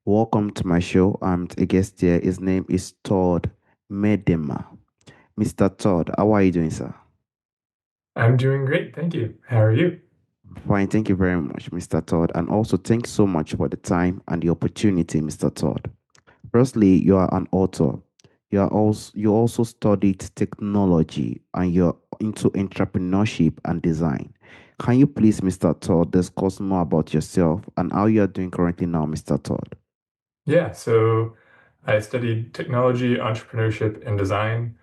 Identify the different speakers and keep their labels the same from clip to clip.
Speaker 1: Welcome to my show. A guest here. His name is Todd Medema. Mr. Todd, how are you doing, sir?
Speaker 2: I'm doing great, thank you. How are you?
Speaker 1: Fine, thank you very much, Mr. Todd. And also, thanks so much for the time and the opportunity, Mr. Todd. Firstly, you are an author. You also studied technology and you're into entrepreneurship and design. Can you please, Mr. Todd, discuss more about yourself and how you are doing currently now, Mr. Todd?
Speaker 2: Yeah, so I studied technology, entrepreneurship, and design,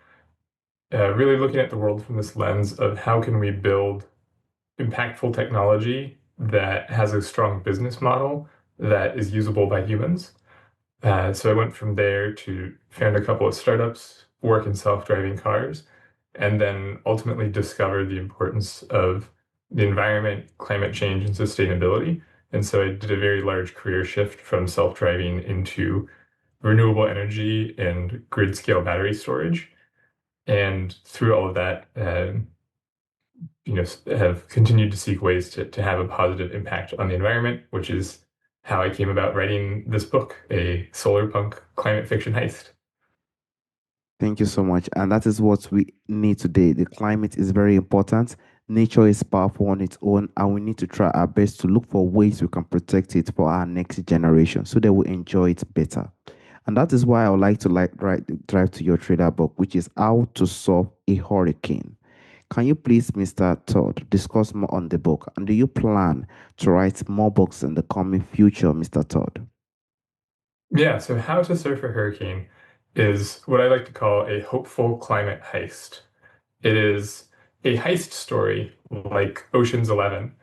Speaker 2: really looking at the world from this lens of how can we build impactful technology that has a strong business model that is usable by humans. So I went from there to found a couple of startups, work in self-driving cars, and then ultimately discovered the importance of the environment, climate change, and sustainability. And so I did a very large career shift from self-driving into renewable energy and grid scale battery storage. And through all of that, have continued to seek ways to have a positive impact on the environment, which is how I came about writing this book, a solar punk climate fiction heist.
Speaker 1: Thank you so much. And that is what we need today. The climate is very important. Nature is powerful on its own, and we need to try our best to look for ways we can protect it for our next generation so they will enjoy it better. And that is why I would like to drive to your trader book, which is how to solve a hurricane. Can you please, Mr. Todd, discuss more on the book? And do you plan to write more books in the coming future, Mr. Todd?
Speaker 2: Yeah, so How to Surf a Hurricane is what I like to call a hopeful climate heist. It is a heist story like Ocean's 11,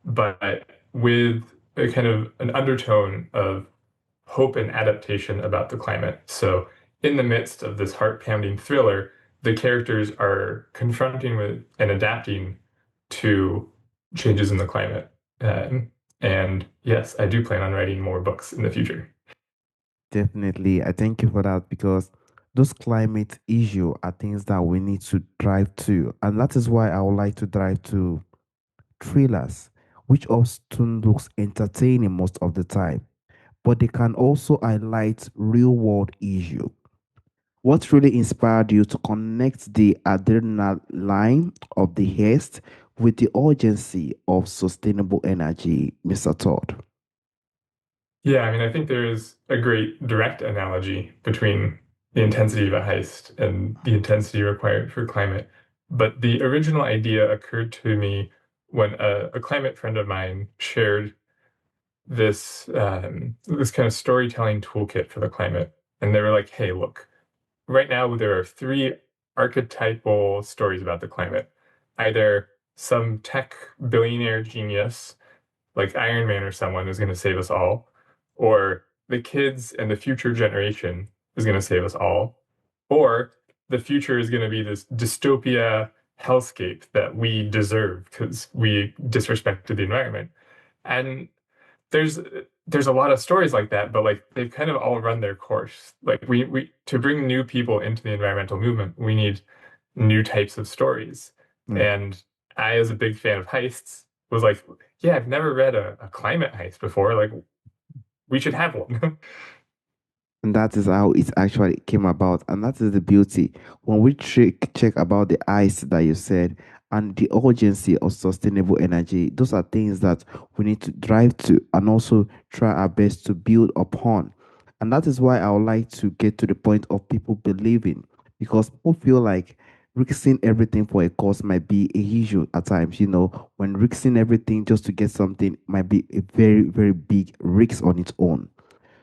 Speaker 2: but with a kind of an undertone of hope and adaptation about the climate. So, in the midst of this heart-pounding thriller, the characters are confronting with and adapting to changes in the climate. And yes, I do plan on writing more books in the future.
Speaker 1: Definitely. I thank you for that because those climate issues are things that we need to drive to. And that is why I would like to drive to thrillers, which often looks entertaining most of the time, but they can also highlight real world issue. What really inspired you to connect the adrenaline of the haste with the urgency of sustainable energy, Mr. Todd?
Speaker 2: Yeah, I mean, I think there is a great direct analogy between the intensity of a heist and the intensity required for climate. But the original idea occurred to me when a climate friend of mine shared this kind of storytelling toolkit for the climate. And they were like, hey, look, right now there are three archetypal stories about the climate. Either some tech billionaire genius like Iron Man or someone is going to save us all, or the kids and the future generation is going to save us all, or the future is going to be this dystopia hellscape that we deserve because we disrespected the environment. And there's there's a lot of stories like that, but like they've kind of all run their course. Like we to bring new people into the environmental movement, we need new types of stories.
Speaker 1: Mm.
Speaker 2: And I, as a big fan of heists, was like, yeah, I've never read a climate heist before. Like, we should have one.
Speaker 1: And that is how it actually came about. And that is the beauty. When we check about the ice that you said and the urgency of sustainable energy, those are things that we need to drive to and also try our best to build upon. And that is why I would like to get to the point of people believing because people feel like risking everything for a cause might be a issue at times. When risking everything just to get something might be a very, very big risk on its own.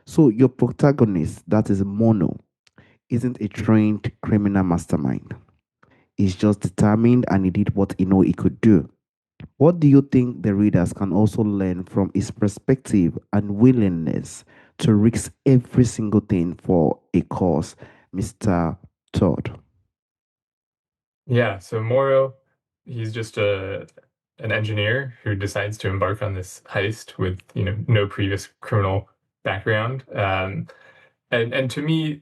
Speaker 1: So your protagonist, that is Mono, isn't a trained criminal mastermind. He's just determined and he did what he know he could do. What do you think the readers can also learn from his perspective and willingness to risk every single thing for a cause, Mr. Todd?
Speaker 2: Yeah, so Moro, he's just a an engineer who decides to embark on this heist with, no previous criminal background. And to me,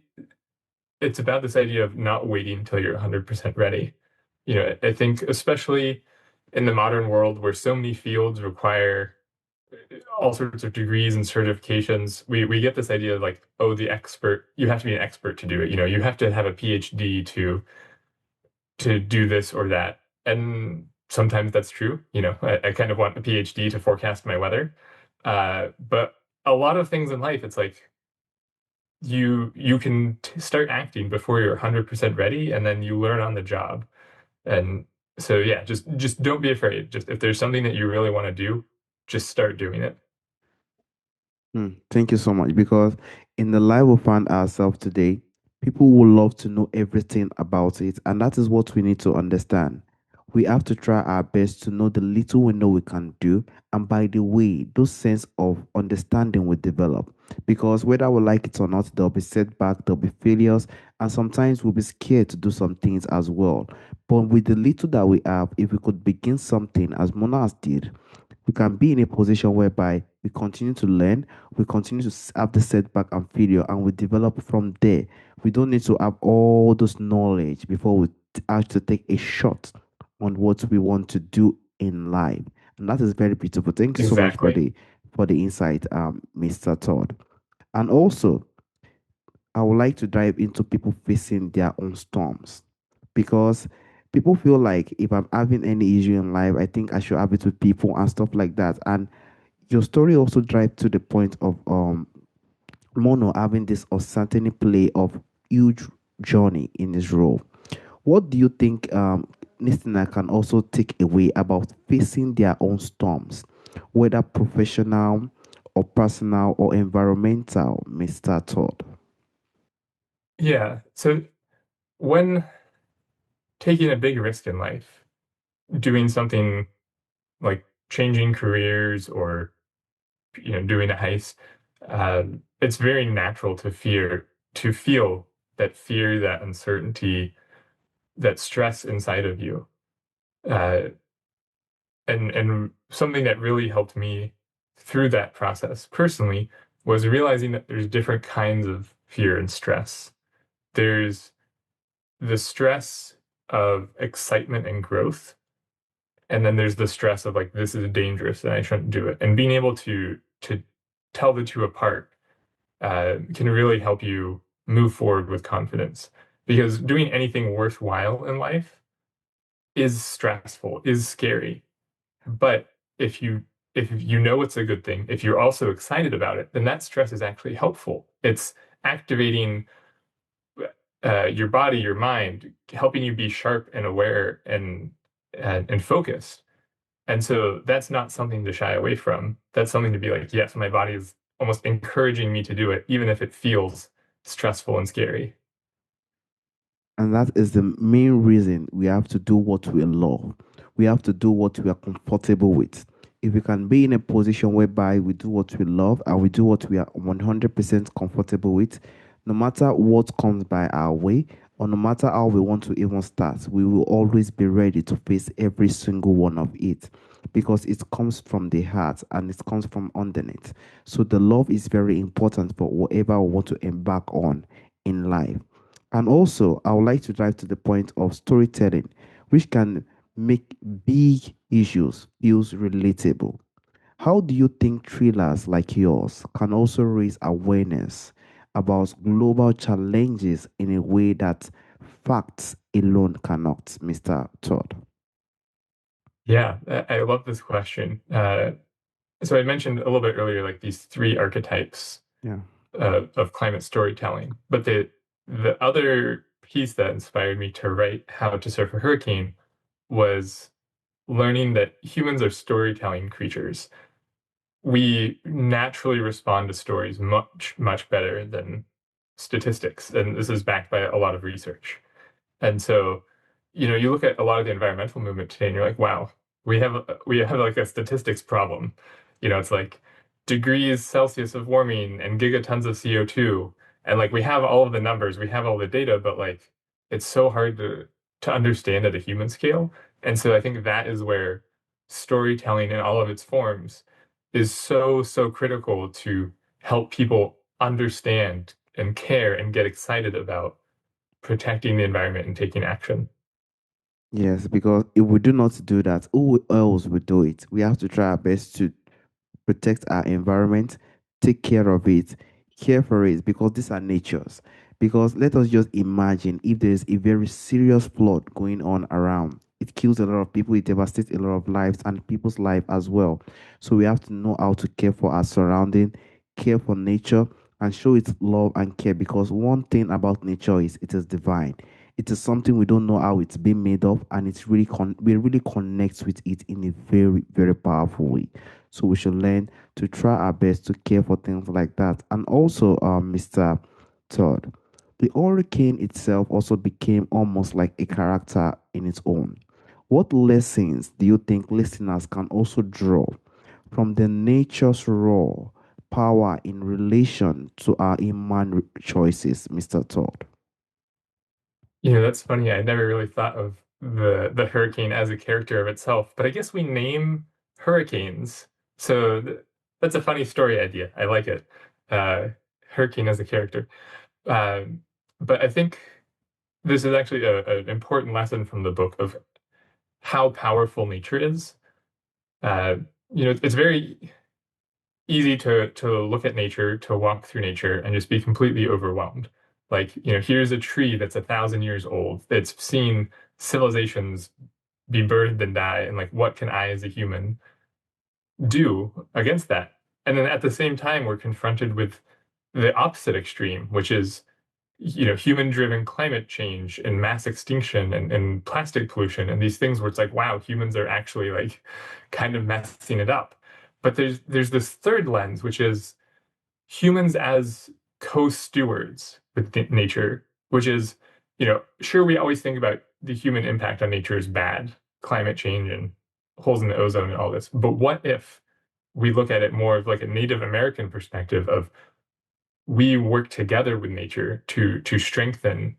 Speaker 2: it's about this idea of not waiting until you're 100% ready. I think especially in the modern world where so many fields require all sorts of degrees and certifications, we get this idea of like, oh, the expert, you have to be an expert to do it. You have to have a PhD to do this or that. And sometimes that's true. I kind of want a PhD to forecast my weather. But a lot of things in life, it's like you can start acting before you're 100% ready, and then you learn on the job. And so yeah, just don't be afraid. Just if there's something that you really want to do, just start doing it.
Speaker 1: Thank you so much. Because in the life we find ourselves today, people would love to know everything about it, and that is what we need to understand. We have to try our best to know the little we know we can do, and by the way, those sense of understanding will develop. Because whether we like it or not, there'll be setback, there'll be failures, and sometimes we'll be scared to do some things as well. But with the little that we have, if we could begin something as Monas did, we can be in a position whereby we continue to learn, we continue to have the setback and failure, and we develop from there. We don't need to have all those knowledge before we actually take a shot on what we want to do in life. And that is very beautiful. Thank you so much for
Speaker 2: Exactly.
Speaker 1: the insight, Mr. Todd. And also, I would like to dive into people facing their own storms because people feel like if I'm having any issue in life, I think I should have it with people and stuff like that. And your story also drive to the point of Mono having this uncertainty play of huge journey in his role. What do you think listener can also take away about facing their own storms, whether professional or personal or environmental, Mr. Todd?
Speaker 2: Yeah. So when taking a big risk in life, doing something like changing careers or doing a heist, it's very natural to feel that fear, that uncertainty, that stress inside of you. Uh, and something that really helped me through that process personally was realizing that there's different kinds of fear and stress. There's the stress of excitement and growth, and then there's the stress of like this is dangerous and I shouldn't do it. And being able to tell the two apart can really help you move forward with confidence. Because doing anything worthwhile in life is stressful, is scary. But if you know it's a good thing, if you're also excited about it, then that stress is actually helpful. It's activating your body, your mind, helping you be sharp and aware and focused. And so that's not something to shy away from. That's something to be like, yes, my body is almost encouraging me to do it, even if it feels stressful and scary.
Speaker 1: And that is the main reason we have to do what we love. We have to do what we are comfortable with. If we can be in a position whereby we do what we love and we do what we are 100% comfortable with, no matter what comes by our way, or no matter how we want to even start, we will always be ready to face every single one of it because it comes from the heart and it comes from underneath. So the love is very important for whatever we want to embark on in life. And also, I would like to drive to the point of storytelling, which can make big issues feels relatable. How do you think thrillers like yours can also raise awareness about global challenges in a way that facts alone cannot, Mr. Todd?
Speaker 2: Yeah, I love this question. So I mentioned a little bit earlier, like these three archetypes
Speaker 1: Yeah.
Speaker 2: of climate storytelling. But the other piece that inspired me to write How to Surf a Hurricane was learning that humans are storytelling creatures. We naturally respond to stories much, much better than statistics. And this is backed by a lot of research. And so, you look at a lot of the environmental movement today and you're like, wow, we have like a statistics problem. It's like degrees Celsius of warming and gigatons of CO2. And like we have all of the numbers, we have all the data, but like it's so hard to understand at a human scale. And so I think that is where storytelling in all of its forms is so, so critical to help people understand and care and get excited about protecting the environment and taking action.
Speaker 1: Yes, because if we do not do that, who else will do it? We have to try our best to protect our environment, take care of it, care for it, because these are natures. Because let us just imagine if there's a very serious flood going on around. It kills a lot of people, it devastates a lot of lives and people's life as well. So we have to know how to care for our surrounding, care for nature, and show its love and care, because one thing about nature is it is divine. It is something we don't know how it's been made of, and it's really we really connect with it in a very, very powerful way. So we should learn to try our best to care for things like that. And also, Mr. Todd, the hurricane itself also became almost like a character in its own. What lessons do you think listeners can also draw from the nature's raw power in relation to our human choices, Mr. Todd?
Speaker 2: That's funny. I never really thought of the hurricane as a character of itself, but I guess we name hurricanes. So that's a funny story idea. I like it. Uh, Hurricane as a character. Um, but I think this is actually an important lesson from the book of how powerful nature is. Uh, it's very easy to look at nature, to walk through nature, and just be completely overwhelmed. Like, here's a tree that's 1,000 years old. It's seen civilizations be birthed and die, and like, what can I as a human do against that? And then at the same time, we're confronted with the opposite extreme, which is human-driven climate change and mass extinction and plastic pollution and these things where it's like, wow, humans are actually like kind of messing it up. But there's this third lens, which is humans as co-stewards with nature, which is, sure, we always think about the human impact on nature as bad, climate change and holes in the ozone and all this. But what if we look at it more of like a Native American perspective of we work together with nature to strengthen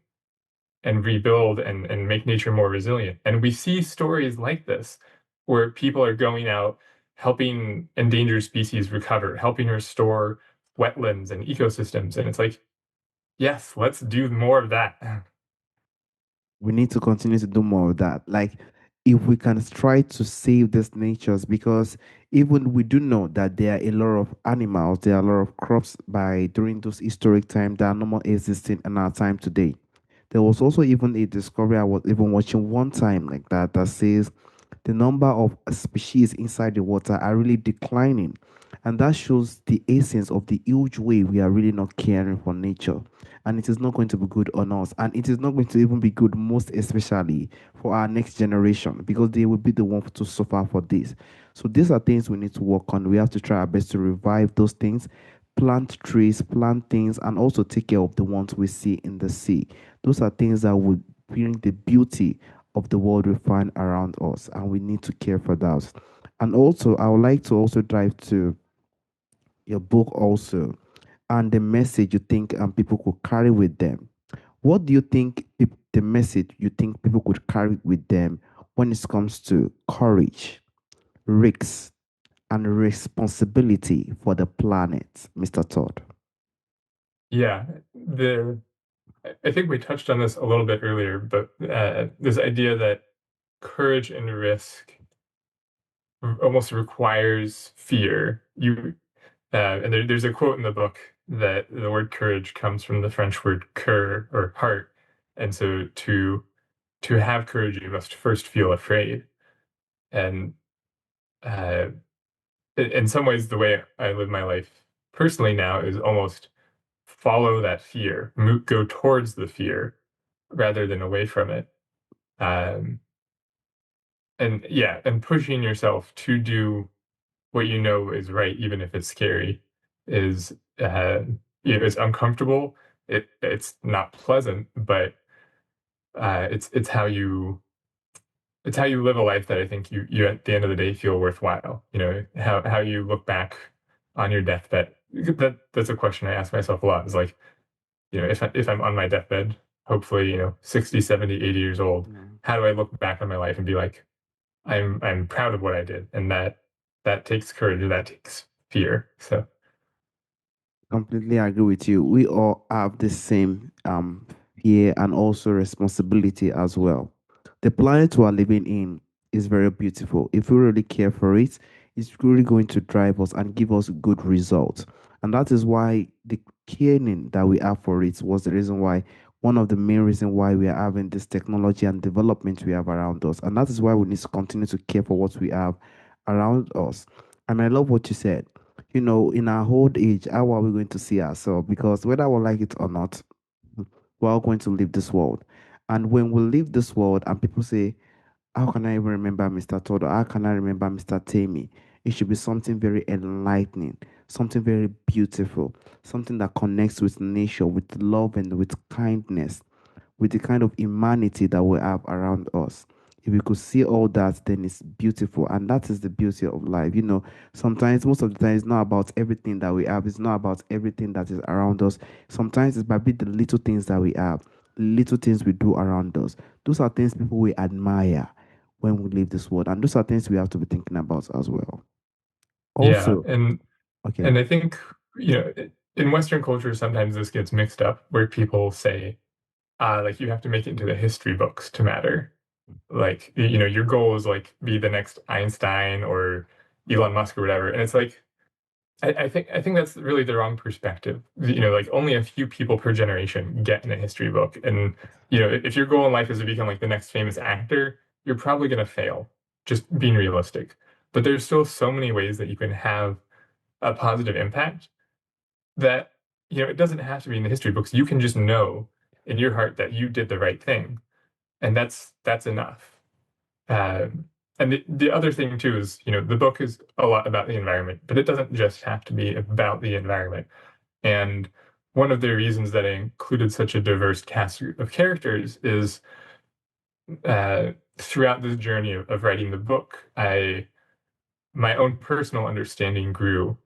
Speaker 2: and rebuild and make nature more resilient. And we see stories like this where people are going out helping endangered species recover, helping restore wetlands and ecosystems. And it's like, yes, let's do more of that.
Speaker 1: We need to continue to do more of that. Like, if we can try to save these natures, because even we do know that there are a lot of animals, there are a lot of crops by during those historic time that are no more existing in our time today. There was also even a discovery I was even watching one time like that that says the number of species inside the water are really declining. And that shows the essence of the huge way we are really not caring for nature. And it is not going to be good on us. And it is not going to even be good, most especially for our next generation, because they will be the one to suffer for this. So these are things we need to work on. We have to try our best to revive those things, plant trees, plant things, and also take care of the ones we see in the sea. Those are things that would bring the beauty of the world we find around us, and we need to care for those. And also, I would like to also dive to your book also, and the message you think people could carry with them. What do you think the message you think people could carry with them when it comes to courage, risks, and responsibility for the planet, Mr. Todd?
Speaker 2: Yeah, I think we touched on this a little bit earlier, but this idea that courage and risk almost requires fear. And there's a quote in the book that the word courage comes from the French word cœur or heart, and so to have courage, you must first feel afraid. And uh, in some ways, the way I live my life personally now is almost follow that fear, go towards the fear rather than away from it. Um, and yeah, and pushing yourself to do what you know is right, even if it's scary, is it's uncomfortable. It's not pleasant, but it's how you live a life that I think you at the end of the day feel worthwhile. How you look back on your deathbed. That's a question I ask myself a lot. Is like, if I'm on my deathbed, hopefully, 60, 70, 80 years old,
Speaker 1: Mm.
Speaker 2: how do I look back on my life and be like, I'm proud of what I did, and that takes courage, that takes fear. So
Speaker 1: Completely agree with you. We all have the same fear and also responsibility as well. The planet we are living in is very beautiful. If we really care for it, is really going to drive us and give us good results. And that is why the caring that we have for it was the reason why, one of the main reasons why we are having this technology and development we have around us. And that is why we need to continue to care for what we have around us. And I love what you said. In our old age, how are we going to see ourselves? Because whether we like it or not, we're all going to leave this world. And when we leave this world and people say, how can I even remember Mr. Todd? Or how can I remember Mr. Tammy? It should be something very enlightening, something very beautiful, something that connects with nature, with love, and with kindness, with the kind of humanity that we have around us. If we could see all that, then it's beautiful. And that is the beauty of life. Sometimes, most of the time, it's not about everything that we have, it's not about everything that is around us. Sometimes it's might be the little things that we have, little things we do around us. Those are things people will admire when we leave this world. And those are things we have to be thinking about as well.
Speaker 2: Yeah,
Speaker 1: Also, okay.
Speaker 2: and I think, in Western culture, sometimes this gets mixed up where people say, like you have to make it into the history books to matter. Like, your goal is like be the next Einstein or Elon Musk or whatever. And it's like, I think that's really the wrong perspective. Like only a few people per generation get in a history book. And, if your goal in life is to become like the next famous actor, you're probably going to fail, just being realistic. But there's still so many ways that you can have a positive impact that, it doesn't have to be in the history books. You can just know in your heart that you did the right thing. And that's enough. And the other thing too is, the book is a lot about the environment, but it doesn't just have to be about the environment. And one of the reasons that I included such a diverse cast of characters is throughout this journey of writing the book, my own personal understanding grew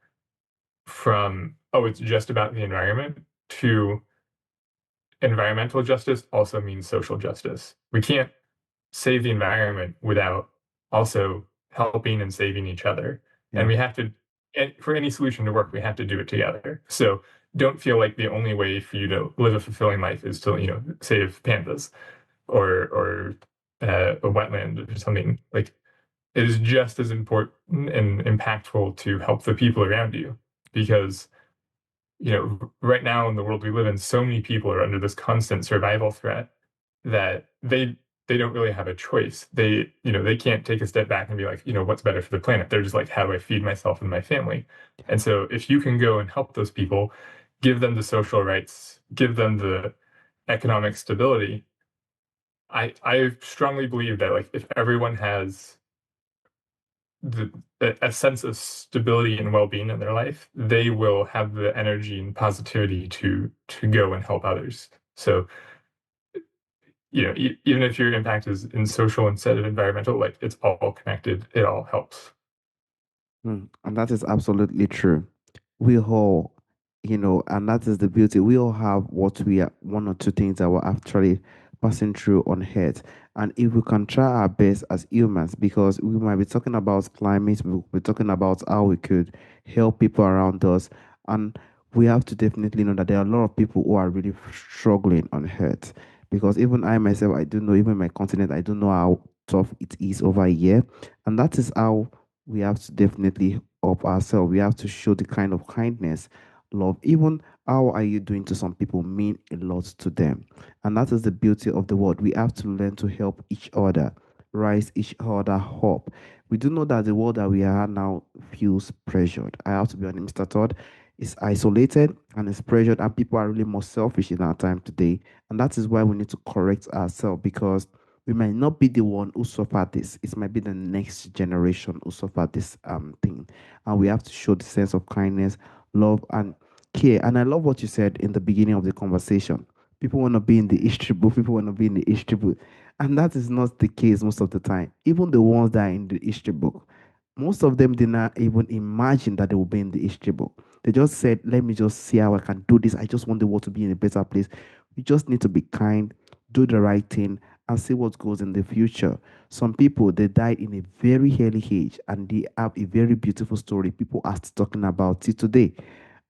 Speaker 2: from, oh, it's just about the environment to environmental justice also means social justice. We can't save the environment without also helping and saving each other. And
Speaker 1: Yeah.
Speaker 2: we have to, and for any solution to work, we have to do it together. So don't feel like the only way for you to live a fulfilling life is to, save pandas or a wetland or something. Like it is just as important and impactful to help the people around you because right now in the world we live in, so many people are under this constant survival threat that they don't really have a choice. They can't take a step back and be like, what's better for the planet? They're just like, how do I feed myself and my family? And so if you can go and help those people, give them the social rights, give them the economic stability, I strongly believe that like if everyone has the a sense of stability and well-being in their life, they will have the energy and positivity to go and help others. So, even if your impact is in social instead of environmental, like it's all connected, it all helps.
Speaker 1: And that is absolutely true. We all, and that is the beauty. We all have what we are, one or two things that we're actually passing through on Earth. And if we can try our best as humans, because we might be talking about climate, we'll be talking about how we could help people around us. And we have to definitely know that there are a lot of people who are really struggling on Earth. Because even I myself, I do know, even my continent, I do know how tough it is over here. And that is how we have to definitely up ourselves. We have to show the kind of kindness, love. Even how are you doing to some people mean a lot to them. And that is the beauty of the world. We have to learn to help each other, rise each other up. We do know that the world that we are now feels pressured. I have to be honest, Mr. Todd is isolated and is pressured, and people are really more selfish in our time today. And that is why we need to correct ourselves because we might not be the one who suffered this. It might be the next generation who suffered this thing. And we have to show the sense of kindness, love, and care. And I love what you said in the beginning of the conversation. People want to be in the history book, people want to be in the history book. And that is not the case most of the time. Even the ones that are in the history book, most of them did not even imagine that they will be in the history book. They just said, let me just see how I can do this. I just want the world to be in a better place. We just need to be kind, do the right thing, and see what goes in the future. Some people they died in a very early age and they have a very beautiful story. People are still talking about it today.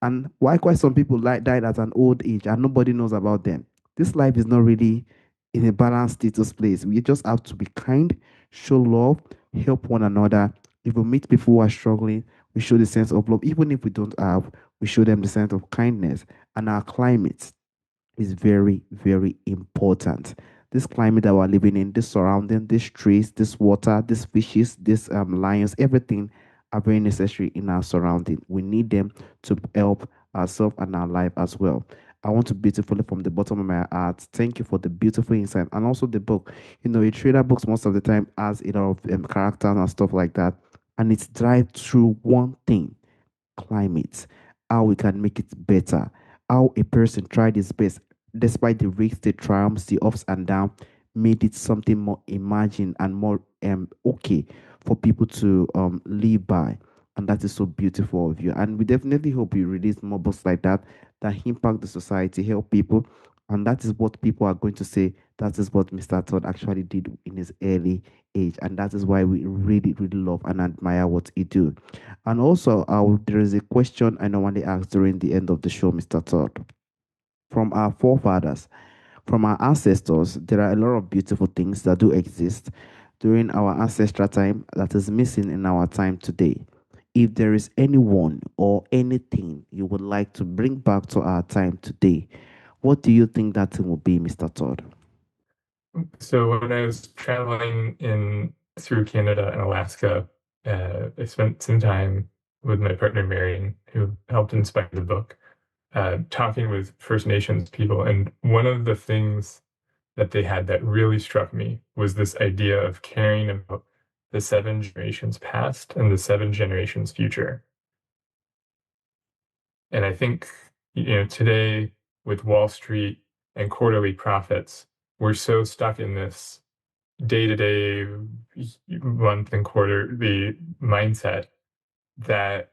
Speaker 1: And likewise, some people died at an old age and nobody knows about them. This life is not really in a balanced status place. We just have to be kind, show love, help one another, If we meet people who are struggling, we show the sense of love. Even if we don't have, we show them the sense of kindness. And our climate is very, very important. This climate that we're living in, this surrounding, these trees, this water, these fishes, these lions, everything are very necessary in our surrounding. We need them to help ourselves and our life as well. I want to beautifully from the bottom of my heart thank you for the beautiful insight and also the book. A trader books most of the time has a lot of characters and stuff like that, and it's drive through one thing: climate, how we can make it better, how a person tried his best despite the risks, the triumphs, the ups and downs, made it something more imagined and more okay for people to live by. And that is so beautiful of you. And we definitely hope you release more books like that that impact the society, help people. And that is what people are going to say. That is what Mr. Todd actually did in his early age. And that is why we really, really love and admire what he do. And also, there is a question I normally ask during the end of the show, Mr. Todd. From our forefathers, from our ancestors, there are a lot of beautiful things that do exist during our ancestral time that is missing in our time today. If there is anyone or anything you would like to bring back to our time today, what do you think that thing would be, Mr. Todd?
Speaker 2: So when I was traveling in through Canada and Alaska, I spent some time with my partner Marion, who helped inspire the book, talking with First Nations people. And one of the things that they had that really struck me was this idea of caring about the seven generations past and the seven generations future. And I think, today with Wall Street and quarterly profits, we're so stuck in this day-to-day, month and quarterly mindset that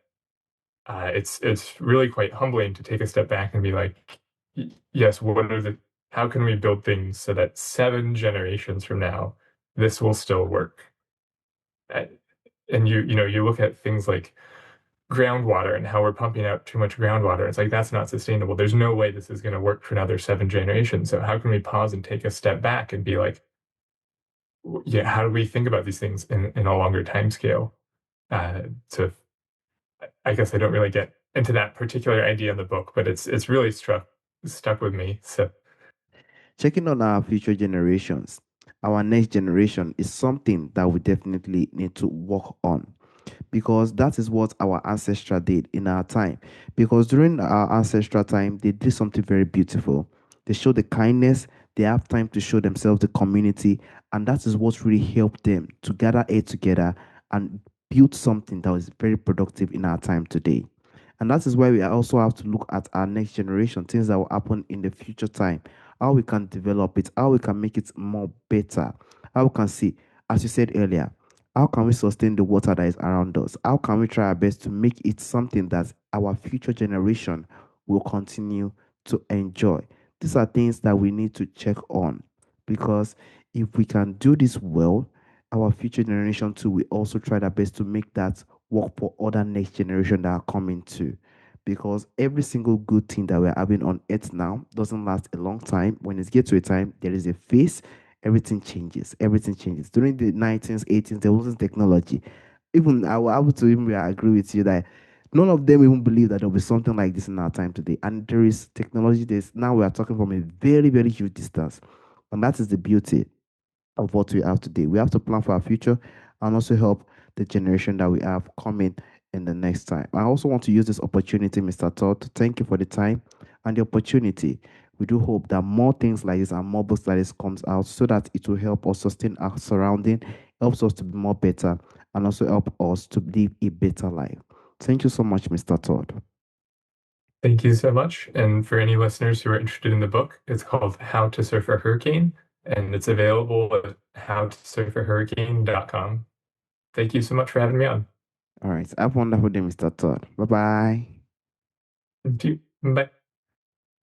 Speaker 2: it's really quite humbling to take a step back and be like, yes, how can we build things so that seven generations from now this will still work? Uh, And you look at things like groundwater and how we're pumping out too much groundwater. It's like that's not sustainable. There's no way this is going to work for another seven generations. So how can we pause and take a step back and be like, yeah, how do we think about these things in a longer time scale? So I guess I don't really get into that particular idea in the book, but it's really stuck with me. So
Speaker 1: Checking on our future generations, our next generation is something that we definitely need to work on, because that is what our ancestral did in our time. Because during our ancestral time, they did something very beautiful. They show the kindness, they have time to show themselves the community, and that is what really helped them to gather it together and build something that was very productive in our time today. And that is why we also have to look at our next generation, things that will happen in the future time, how we can develop it, how we can make it more better, how we can see, as you said earlier, how can we sustain the water that is around us? How can we try our best to make it something that our future generation will continue to enjoy? These are things that we need to check on, because if we can do this well, our future generation too will also try their best to make that work for other next generation that are coming too. Because every single good thing that we're having on earth now doesn't last a long time. When it gets to a time, there is a phase, everything changes. Everything changes. During the 19s, 18s, there wasn't technology. Even I will able to even agree with you that none of them even believe that there'll be something like this in our time today. And there is technology. There's now we are talking from a very, very huge distance. And that is the beauty of what we have today. We have to plan for our future and also help the generation that we have coming in the next time. I also want to use this opportunity, Mr. Todd, to thank you for the time and the opportunity. We do hope that more things like this and more books like this comes out so that it will help us sustain our surrounding, helps us to be more better, and also help us to live a better life. Thank you so much, Mr. Todd.
Speaker 2: thank you so much. And for any listeners who are interested in the book, it's called How to Surf a Hurricane, and it's available at howtosurfahurricane.com. Thank you so much for having me on.
Speaker 1: All right. Have a wonderful day, Mr. Todd. Bye bye.
Speaker 2: Thank you. Bye.